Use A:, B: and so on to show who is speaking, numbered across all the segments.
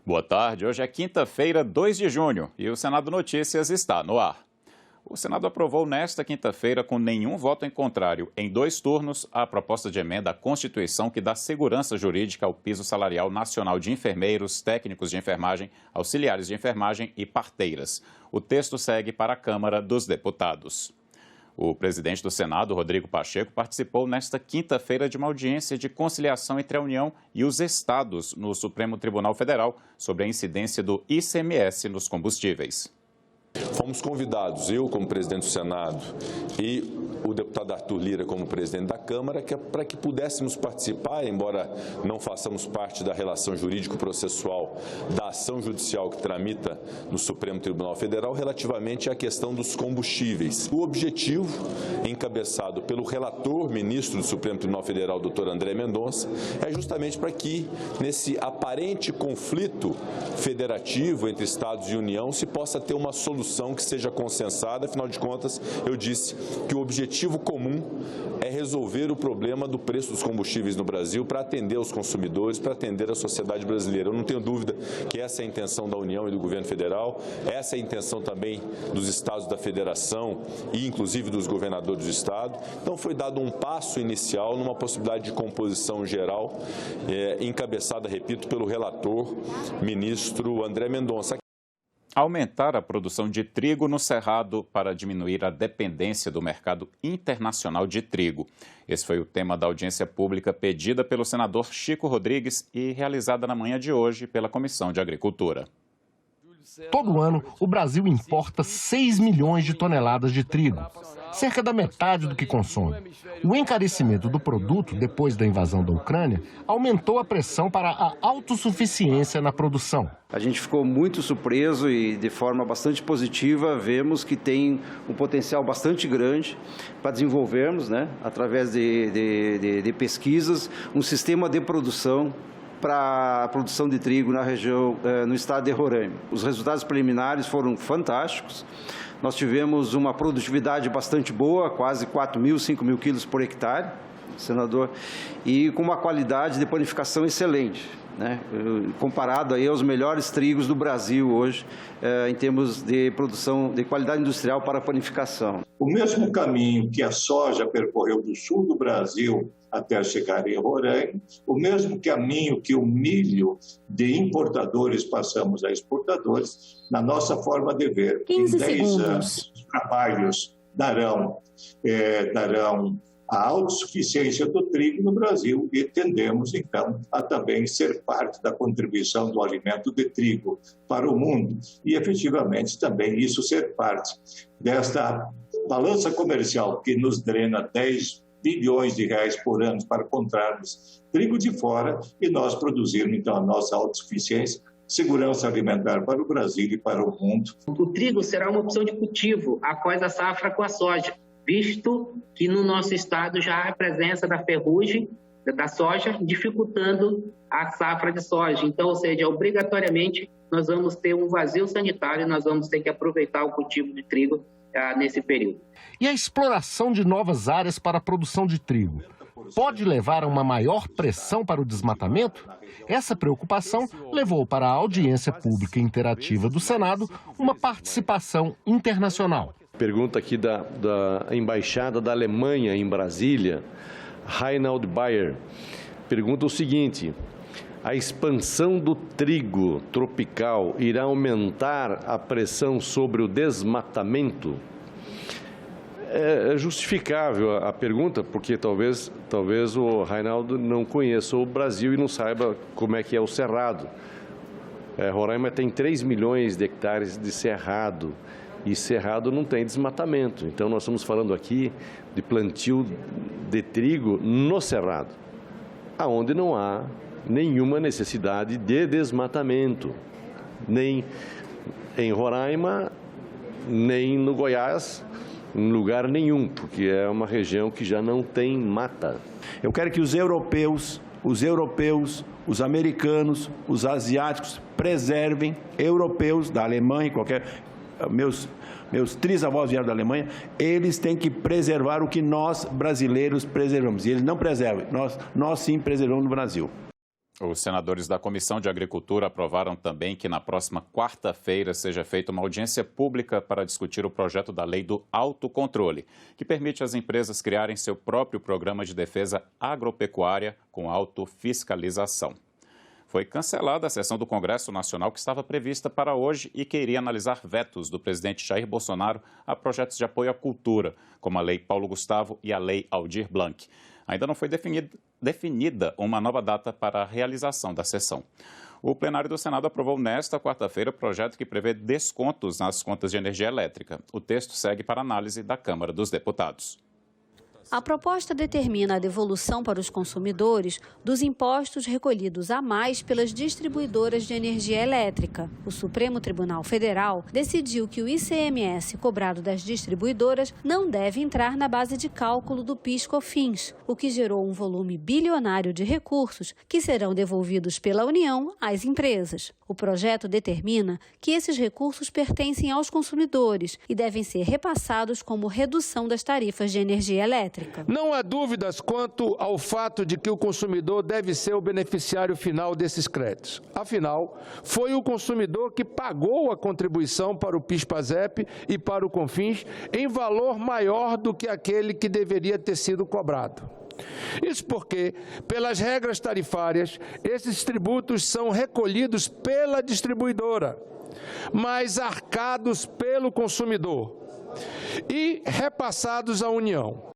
A: Boa tarde, hoje é quinta-feira, 2 de junho e o Senado Notícias está no ar. O Senado aprovou nesta quinta-feira, com nenhum voto em contrário, em 2 turnos, a proposta de emenda à Constituição que dá segurança jurídica ao piso salarial nacional de enfermeiros, técnicos de enfermagem, auxiliares de enfermagem e parteiras. O texto segue para a Câmara dos Deputados. O presidente do Senado, Rodrigo Pacheco, participou nesta quinta-feira de uma audiência de conciliação entre a União e os estados no Supremo Tribunal Federal sobre a incidência do ICMS nos combustíveis.
B: Fomos convidados, eu como presidente do Senado e o deputado Arthur Lira como presidente da Câmara, para que pudéssemos participar, embora não façamos parte da relação jurídico-processual da ação judicial que tramita no Supremo Tribunal Federal relativamente à questão dos combustíveis. O objetivo, encabeçado pelo relator ministro do Supremo Tribunal Federal, doutor André Mendonça, é justamente para que, nesse aparente conflito federativo entre Estados e União, se possa ter uma solução que seja consensada. Afinal de contas, eu disse que o objetivo comum é resolver o problema do preço dos combustíveis no Brasil para atender os consumidores, para atender a sociedade brasileira. Eu não tenho dúvida que essa é a intenção da União e do governo federal, essa é a intenção também dos estados da federação e inclusive dos governadores do estado. Então foi dado um passo inicial numa possibilidade de composição geral, encabeçada, repito, pelo relator ministro André Mendonça.
A: Aumentar a produção de trigo no Cerrado para diminuir a dependência do mercado internacional de trigo. Esse foi o tema da audiência pública pedida pelo senador Chico Rodrigues e realizada na manhã de hoje pela Comissão de Agricultura.
C: Todo ano, o Brasil importa 6 milhões de toneladas de trigo, cerca da metade do que consome. O encarecimento do produto, depois da invasão da Ucrânia, aumentou a pressão para a autossuficiência na produção.
D: A gente ficou muito surpreso e, de forma bastante positiva, vemos que tem um potencial bastante grande para desenvolvermos, através de pesquisas, um sistema de produção para a produção de trigo na região, no estado de Roraima. Os resultados preliminares foram fantásticos. Nós tivemos uma produtividade bastante boa, quase 4.000, 5.000 quilos por hectare, senador, e com uma qualidade de panificação excelente, comparado aí aos melhores trigos do Brasil hoje, em termos de produção, de qualidade industrial para a panificação.
E: O mesmo caminho que a soja percorreu do sul do Brasil até chegar em Roraima, o mesmo caminho que o milho de importadores passamos a exportadores, na nossa forma de ver.
F: 15
E: em 10
F: segundos.
E: anos, os trabalhos darão a autossuficiência do trigo no Brasil e tendemos, então, a também ser parte da contribuição do alimento de trigo para o mundo e, efetivamente, também isso ser parte desta balança comercial que nos drena 10 bilhões de reais por ano para comprarmos trigo de fora e nós produzirmos, então, a nossa autossuficiência, segurança alimentar para o Brasil e para o mundo.
G: O trigo será uma opção de cultivo após a safra com a soja, visto que no nosso estado já há a presença da ferrugem da soja, dificultando a safra de soja. Então, ou seja, obrigatoriamente nós vamos ter um vazio sanitário, nós vamos ter que aproveitar o cultivo de trigo nesse período.
C: E a exploração de novas áreas para a produção de trigo pode levar a uma maior pressão para o desmatamento? Essa preocupação levou para a audiência pública interativa do Senado uma participação internacional.
H: Pergunta aqui da Embaixada da Alemanha em Brasília, Reinhard Bayer, pergunta o seguinte: a expansão do trigo tropical irá aumentar a pressão sobre o desmatamento? É justificável a pergunta, porque talvez o Reinaldo não conheça o Brasil e não saiba como é que é o cerrado. Roraima tem 3 milhões de hectares de cerrado. E cerrado não tem desmatamento. Então, nós estamos falando aqui de plantio de trigo no cerrado, aonde não há nenhuma necessidade de desmatamento, nem em Roraima, nem no Goiás, em lugar nenhum, porque é uma região que já não tem mata.
I: Eu quero que os europeus, os americanos, os asiáticos preservem, europeus, da Alemanha, meus trisavós vieram da Alemanha, eles têm que preservar o que nós, brasileiros, preservamos. E eles não preservam, nós sim preservamos no Brasil.
A: Os senadores da Comissão de Agricultura aprovaram também que na próxima quarta-feira seja feita uma audiência pública para discutir o projeto da lei do autocontrole, que permite às empresas criarem seu próprio programa de defesa agropecuária com autofiscalização. Foi cancelada a sessão do Congresso Nacional que estava prevista para hoje e que iria analisar vetos do presidente Jair Bolsonaro a projetos de apoio à cultura, como a Lei Paulo Gustavo e a Lei Aldir Blanc. Ainda não foi definida uma nova data para a realização da sessão. O plenário do Senado aprovou nesta quarta-feira o projeto que prevê descontos nas contas de energia elétrica. O texto segue para análise da Câmara dos Deputados.
F: A proposta determina a devolução para os consumidores dos impostos recolhidos a mais pelas distribuidoras de energia elétrica. O Supremo Tribunal Federal decidiu que o ICMS cobrado das distribuidoras não deve entrar na base de cálculo do PIS/COFINS, o que gerou um volume bilionário de recursos que serão devolvidos pela União às empresas. O projeto determina que esses recursos pertencem aos consumidores e devem ser repassados como redução das tarifas de energia elétrica.
J: Não há dúvidas quanto ao fato de que o consumidor deve ser o beneficiário final desses créditos. Afinal, foi o consumidor que pagou a contribuição para o PIS/PASEP e para o COFINS em valor maior do que aquele que deveria ter sido cobrado. Isso porque, pelas regras tarifárias, esses tributos são recolhidos pela distribuidora, mas arcados pelo consumidor e repassados à União.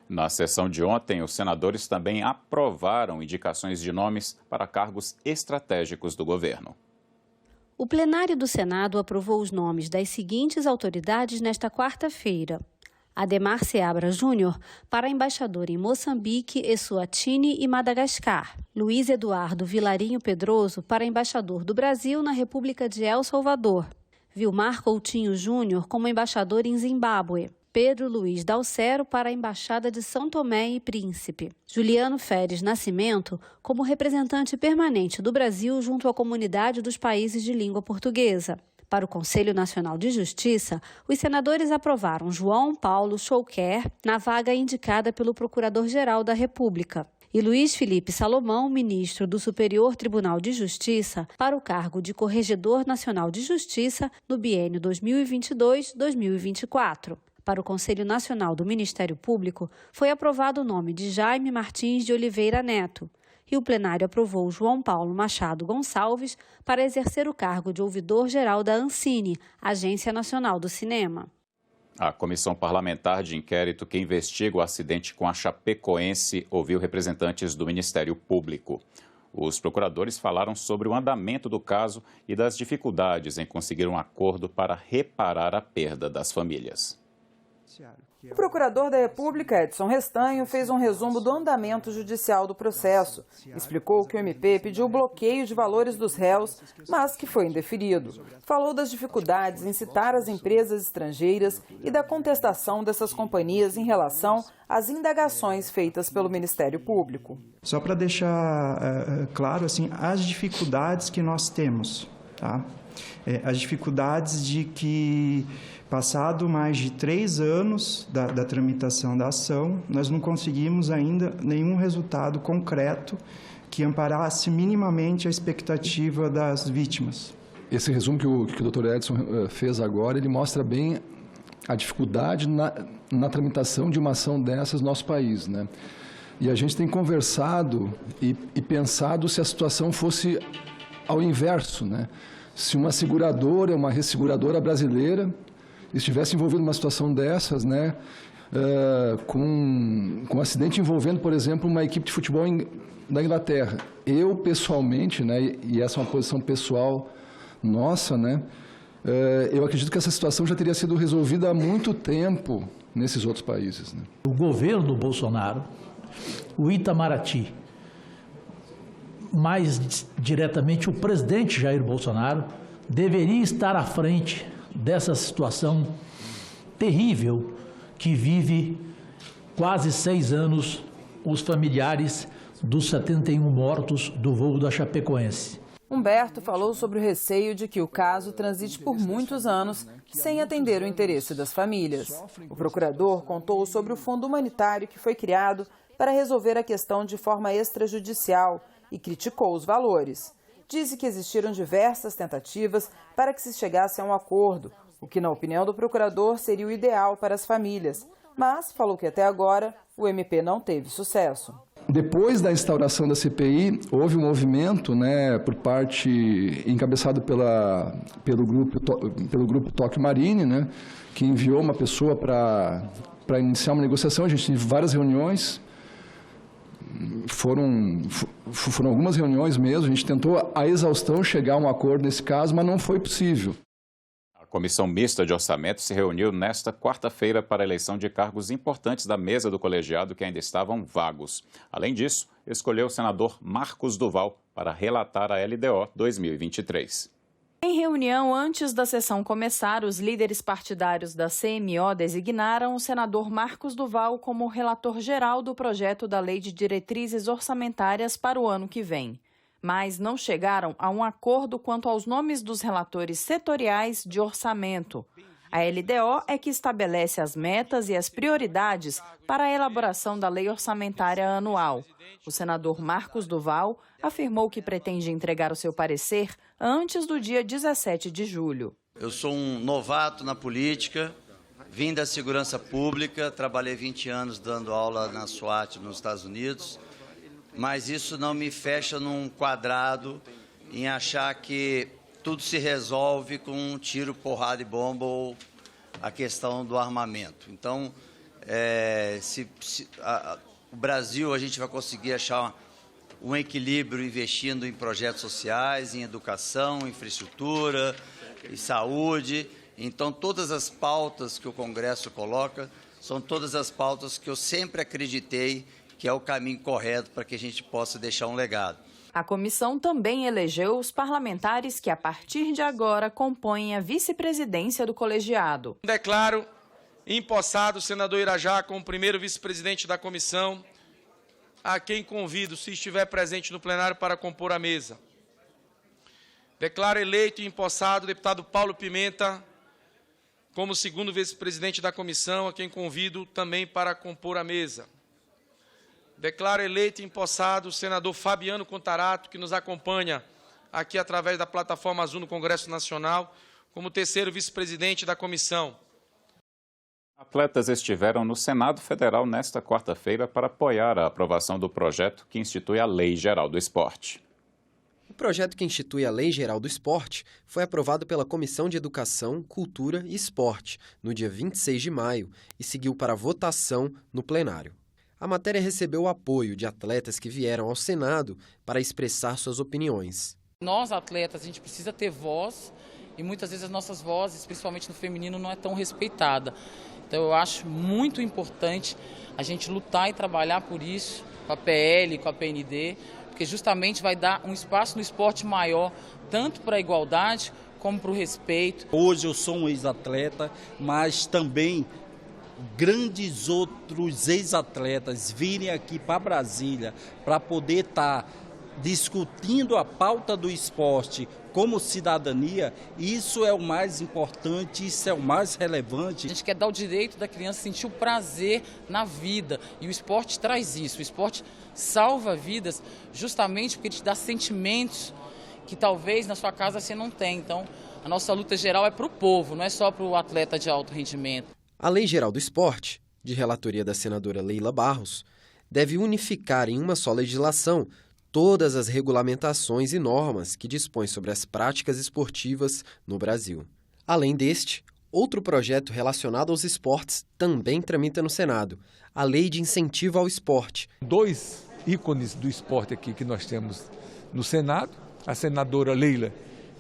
A: Na sessão de ontem, os senadores também aprovaram indicações de nomes para cargos estratégicos do governo.
F: O plenário do Senado aprovou os nomes das seguintes autoridades nesta quarta-feira: Ademar Seabra Júnior para embaixador em Moçambique, Eswatini e Madagascar. Luiz Eduardo Vilarinho Pedroso para embaixador do Brasil na República de El Salvador. Vilmar Coutinho Júnior como embaixador em Zimbábue. Pedro Luiz Dalcero para a Embaixada de São Tomé e Príncipe. Juliano Feres Nascimento como representante permanente do Brasil junto à comunidade dos países de língua portuguesa. Para o Conselho Nacional de Justiça, os senadores aprovaram João Paulo Chouquer na vaga indicada pelo Procurador-Geral da República e Luiz Felipe Salomão, ministro do Superior Tribunal de Justiça, para o cargo de Corregedor Nacional de Justiça no biênio 2022-2024. Para o Conselho Nacional do Ministério Público, foi aprovado o nome de Jaime Martins de Oliveira Neto. E o plenário aprovou João Paulo Machado Gonçalves para exercer o cargo de ouvidor-geral da Ancine, Agência Nacional do Cinema.
A: A Comissão Parlamentar de Inquérito que investiga o acidente com a Chapecoense ouviu representantes do Ministério Público. Os procuradores falaram sobre o andamento do caso e das dificuldades em conseguir um acordo para reparar a perda das famílias.
K: O procurador da República, Edson Restanho, fez um resumo do andamento judicial do processo. Explicou que o MP pediu o bloqueio de valores dos réus, mas que foi indeferido. Falou das dificuldades em citar as empresas estrangeiras e da contestação dessas companhias em relação às indagações feitas pelo Ministério Público.
L: Só para deixar claro, assim, as dificuldades que nós temos, tá? As dificuldades de que, passado mais de 3 anos da tramitação da ação, nós não conseguimos ainda nenhum resultado concreto que amparasse minimamente a expectativa das vítimas.
M: Esse resumo que o Dr. Edson fez agora, ele mostra bem a dificuldade na tramitação de uma ação dessas no nosso país, né? E a gente tem conversado e pensado se a situação fosse ao inverso, né? Se uma seguradora, uma resseguradora brasileira estivesse envolvida numa situação dessas, né, com um acidente envolvendo, por exemplo, uma equipe de futebol da Inglaterra. Eu, pessoalmente, né, e essa é uma posição pessoal nossa, né, eu acredito que essa situação já teria sido resolvida há muito tempo nesses outros países, né.
N: O governo Bolsonaro, o Itamaraty, mais diretamente o presidente Jair Bolsonaro, deveria estar à frente dessa situação terrível que vive quase 6 anos os familiares dos 71 mortos do voo da Chapecoense.
K: Humberto falou sobre o receio de que o caso transite por muitos anos sem atender o interesse das famílias. O procurador contou sobre o fundo humanitário que foi criado para resolver a questão de forma extrajudicial e criticou os valores. Disse que existiram diversas tentativas para que se chegasse a um acordo, o que, na opinião do procurador, seria o ideal para as famílias. Mas falou que até agora o MP não teve sucesso.
M: Depois da instauração da CPI, houve um movimento, por parte, encabeçado pelo grupo Tokio Marine, que enviou uma pessoa para iniciar uma negociação. A gente teve várias reuniões, foram algumas reuniões mesmo, a gente tentou a exaustão chegar a um acordo nesse caso, mas não foi possível.
A: A Comissão Mista de Orçamento se reuniu nesta quarta-feira para a eleição de cargos importantes da mesa do colegiado que ainda estavam vagos. Além disso, escolheu o senador Marcos Duval para relatar a LDO 2023.
O: Em reunião antes da sessão começar, os líderes partidários da CMO designaram o senador Marcos Duval como relator geral do projeto da Lei de Diretrizes Orçamentárias para o ano que vem. Mas não chegaram a um acordo quanto aos nomes dos relatores setoriais de orçamento. A LDO é que estabelece as metas e as prioridades para a elaboração da lei orçamentária anual. O senador Marcos Duval afirmou que pretende entregar o seu parecer antes do dia 17 de julho.
P: Eu sou um novato na política, vim da segurança pública, trabalhei 20 anos dando aula na SWAT nos Estados Unidos, mas isso não me fecha num quadrado em achar que tudo se resolve com um tiro, porrada e bomba ou a questão do armamento. Então, o Brasil, a gente vai conseguir achar um equilíbrio investindo em projetos sociais, em educação, infraestrutura, em saúde. Então, todas as pautas que o Congresso coloca são todas as pautas que eu sempre acreditei que é o caminho correto para que a gente possa deixar um legado.
O: A comissão também elegeu os parlamentares que, a partir de agora, compõem a vice-presidência do colegiado.
J: Declaro empossado o senador Irajá como primeiro vice-presidente da comissão, a quem convido, se estiver presente no plenário, para compor a mesa. Declaro eleito e empossado o deputado Paulo Pimenta como segundo vice-presidente da comissão, a quem convido também para compor a mesa. Declaro eleito e empossado o senador Fabiano Contarato, que nos acompanha aqui através da Plataforma Azul no Congresso Nacional, como terceiro vice-presidente da comissão.
A: Atletas estiveram no Senado Federal nesta quarta-feira para apoiar a aprovação do projeto que institui a Lei Geral do Esporte.
Q: O projeto que institui a Lei Geral do Esporte foi aprovado pela Comissão de Educação, Cultura e Esporte no dia 26 de maio e seguiu para votação no plenário. A matéria recebeu o apoio de atletas que vieram ao Senado para expressar suas opiniões.
R: Nós, atletas, a gente precisa ter voz e muitas vezes as nossas vozes, principalmente no feminino, não é tão respeitada. Então eu acho muito importante a gente lutar e trabalhar por isso, com a PL, com a PND, porque justamente vai dar um espaço no esporte maior, tanto para a igualdade como para o respeito.
S: Hoje eu sou um ex-atleta, mas também grandes outros ex-atletas virem aqui para Brasília para poder estar discutindo a pauta do esporte como cidadania, isso é o mais importante, isso é o mais relevante.
R: A gente quer dar o direito da criança sentir o prazer na vida e o esporte traz isso, o esporte salva vidas justamente porque ele te dá sentimentos que talvez na sua casa você não tem. Então a nossa luta geral é para o povo, não é só para o atleta de alto rendimento.
Q: A Lei Geral do Esporte, de relatoria da senadora Leila Barros, deve unificar em uma só legislação todas as regulamentações e normas que dispõem sobre as práticas esportivas no Brasil. Além deste, outro projeto relacionado aos esportes também tramita no Senado, a Lei de Incentivo ao Esporte.
T: Dois ícones do esporte aqui que nós temos no Senado, a senadora Leila,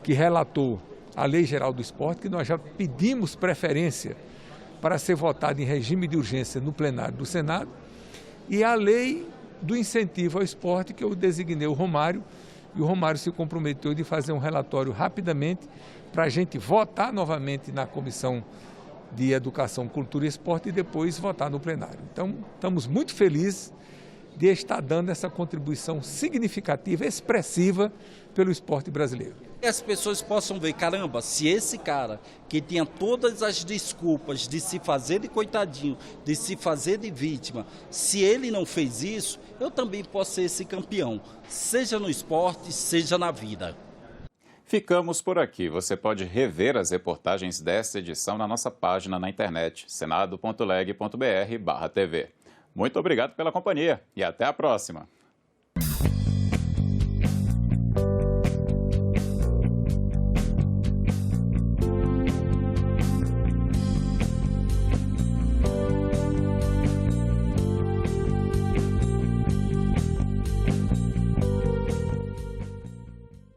T: que relatou a Lei Geral do Esporte, que nós já pedimos preferência para ser votada em regime de urgência no plenário do Senado, e a lei do incentivo ao esporte, que eu designei o Romário, e o Romário se comprometeu de fazer um relatório rapidamente para a gente votar novamente na Comissão de Educação, Cultura e Esporte e depois votar no plenário. Então, estamos muito felizes de estar dando essa contribuição significativa, expressiva pelo esporte brasileiro.
S: Que as pessoas possam ver, caramba, se esse cara que tinha todas as desculpas de se fazer de coitadinho, de se fazer de vítima, se ele não fez isso, eu também posso ser esse campeão, seja no esporte, seja na vida.
A: Ficamos por aqui. Você pode rever as reportagens desta edição na nossa página na internet, senado.leg.br/tv. Muito obrigado pela companhia e até a próxima.